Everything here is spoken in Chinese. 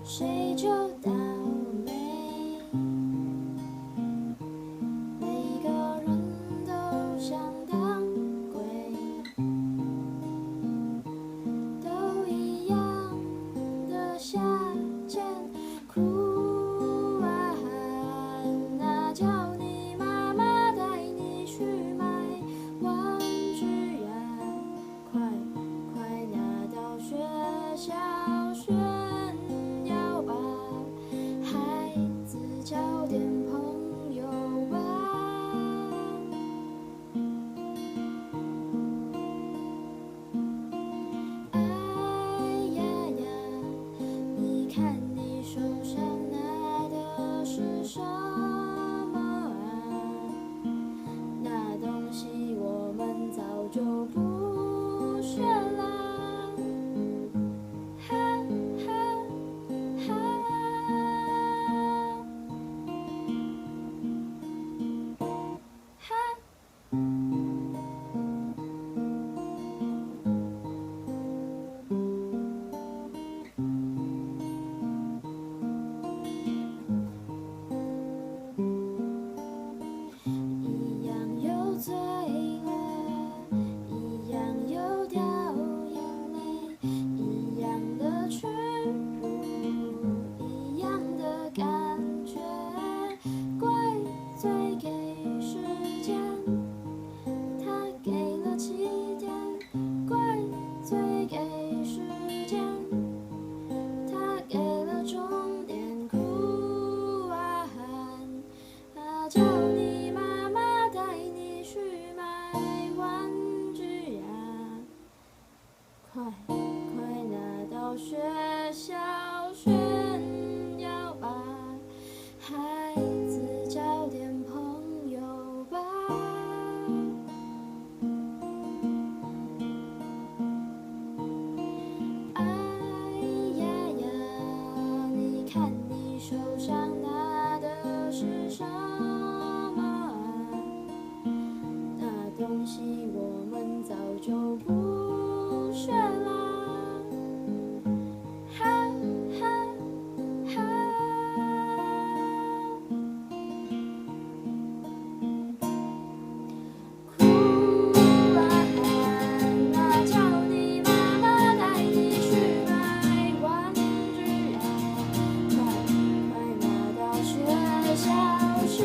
谁就倒霉，每个人都想当鬼，都一样的夏天，哭啊喊啊，叫你妈妈带你去买玩具呀，快快拿到学校炫耀吧，孩子交点朋友吧。哎呀呀，你看你手上拿的是什么啊？那东西我们早就不学啦。哈哈哈，哈。一样有罪恶，一样有掉眼泪，一样的屈辱，一样的感觉。怪罪给时间，他给了起点。怪罪给时间，他给了终点。哭啊喊啊，叫你妈妈带你去买玩具呀，快快拿到学校炫耀吧，孩子交点朋友吧。哎呀呀，你看你手上拿的是什么啊？那东西我们早就不学啦。哈哈哈，哭啊喊啊，叫你妈妈带你去买玩具呀，快快拿到学校炫